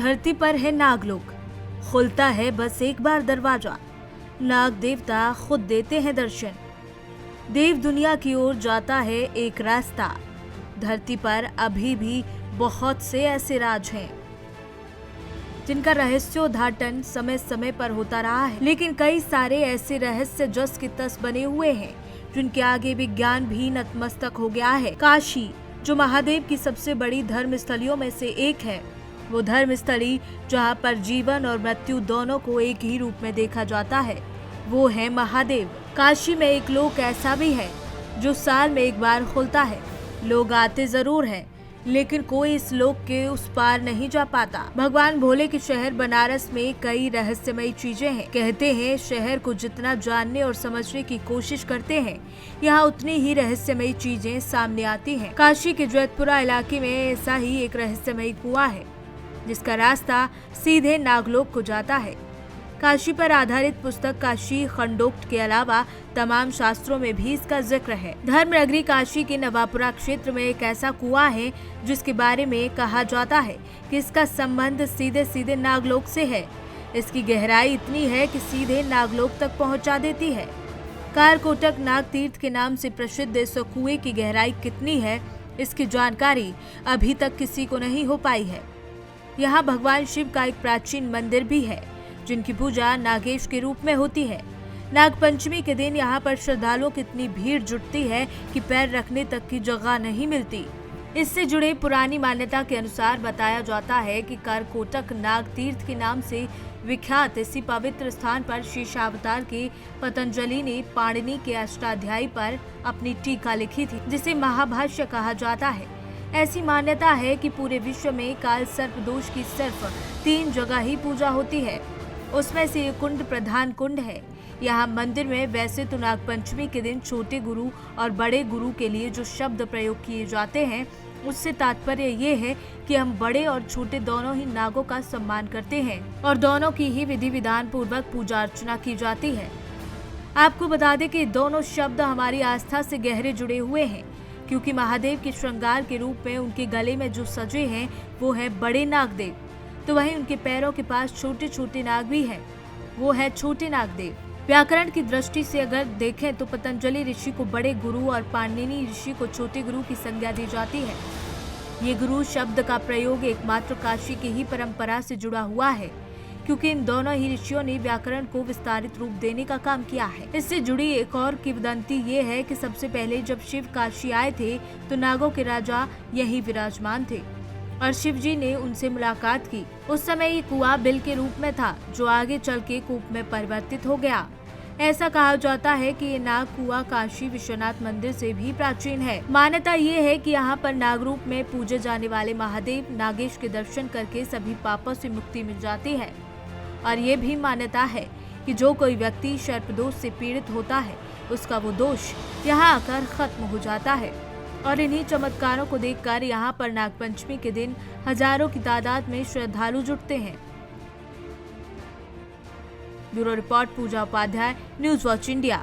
धरती पर है नागलोक, खुलता है बस एक बार दरवाजा। नाग देवता खुद देते हैं दर्शन, देव दुनिया की ओर जाता है एक रास्ता। धरती पर अभी भी बहुत से ऐसे राज हैं जिनका रहस्योद्घाटन समय समय पर होता रहा है, लेकिन कई सारे ऐसे रहस्य जस की तस बने हुए हैं जिनके आगे विज्ञान भी नतमस्तक हो गया है। काशी, जो महादेव की सबसे बड़ी धर्म स्थलियों में से एक है, वो धर्म स्थली जहाँ पर जीवन और मृत्यु दोनों को एक ही रूप में देखा जाता है, वो है महादेव। काशी में एक लोक ऐसा भी है जो साल में एक बार खुलता है। लोग आते जरूर हैं, लेकिन कोई इस लोक के उस पार नहीं जा पाता। भगवान भोले के शहर बनारस में कई रहस्यमयी चीजें हैं। कहते हैं शहर को जितना जानने और समझने की कोशिश करते हैं, यहाँ उतनी ही रहस्यमयी चीजें सामने आती हैं। काशी के जैतपुरा इलाके में ऐसा ही एक रहस्यमयी कुआं है जिसका रास्ता सीधे नागलोक को जाता है। काशी पर आधारित पुस्तक काशी खंडोक्त के अलावा तमाम शास्त्रों में भी इसका जिक्र है। धर्म नगरी काशी के नवापुरा क्षेत्र में एक ऐसा कुआं है जिसके बारे में कहा जाता है कि इसका संबंध सीधे सीधे नागलोक से है। इसकी गहराई इतनी है कि सीधे नागलोक तक पहुंचा देती है। कारकोटक नाग तीर्थ के नाम से प्रसिद्ध इस कुएं की गहराई कितनी है, इसकी जानकारी अभी तक किसी को नहीं हो पाई है। यहाँ भगवान शिव का एक प्राचीन मंदिर भी है जिनकी पूजा नागेश के रूप में होती है। नागपंचमी के दिन यहाँ पर श्रद्धालुओं की इतनी भीड़ जुटती है कि पैर रखने तक की जगह नहीं मिलती। इससे जुड़े पुरानी मान्यता के अनुसार बताया जाता है कि करकोटक नाग तीर्थ के नाम से विख्यात इसी पवित्र स्थान पर शेषावतार के पतंजलि ने पाणिनि के अष्टाध्यायी पर अपनी टीका लिखी थी, जिसे महाभाष्य कहा जाता है। ऐसी मान्यता है कि पूरे विश्व में काल सर्प दोष की सिर्फ 3 जगह ही पूजा होती है, उसमें से ये कुंड प्रधान कुंड है। यहाँ मंदिर में वैसे तो नागपंचमी के दिन छोटे गुरु और बड़े गुरु के लिए जो शब्द प्रयोग किए जाते हैं, उससे तात्पर्य ये है कि हम बड़े और छोटे दोनों ही नागों का सम्मान करते हैं और दोनों की ही विधि विधान पूर्वक पूजा अर्चना की जाती है। आपको बता दें कि दोनों शब्द हमारी आस्था से गहरे जुड़े हुए हैं, क्योंकि महादेव के श्रृंगार के रूप में उनके गले में जो सजे हैं वो है बड़े नागदेव, तो वहीं उनके पैरों के पास छोटे छोटे नाग भी हैं, वो है छोटे नागदेव। व्याकरण की दृष्टि से अगर देखें तो पतंजलि ऋषि को बड़े गुरु और पाणिनि ऋषि को छोटे गुरु की संज्ञा दी जाती है। ये गुरु शब्द का प्रयोग एकमात्र काशी की ही परंपरा से जुड़ा हुआ है, क्योंकि इन दोनों ही ऋषियों ने व्याकरण को विस्तारित रूप देने का काम किया है। इससे जुड़ी एक और किंवदंती ये है कि सबसे पहले जब शिव काशी आए थे तो नागों के राजा यही विराजमान थे और शिव जी ने उनसे मुलाकात की। उस समय ये कुआं बिल के रूप में था, जो आगे चल के कूप में परिवर्तित हो गया। ऐसा कहा जाता है कि ये नाग कुआं काशी विश्वनाथ मंदिर से भी प्राचीन है। मान्यता ये है कि यहाँ पर नाग रूप में पूजे जाने वाले महादेव नागेश के दर्शन करके सभी पापों से मुक्ति मिल जाती है। और ये भी मान्यता है कि जो कोई व्यक्ति सर्पदोष से पीड़ित होता है, उसका वो दोष यहाँ आकर खत्म हो जाता है। और इन्हीं चमत्कारों को देखकर यहाँ पर नागपंचमी के दिन हजारों की तादाद में श्रद्धालु जुटते हैं। ब्यूरो रिपोर्ट, पूजा उपाध्याय, न्यूज वॉच इंडिया।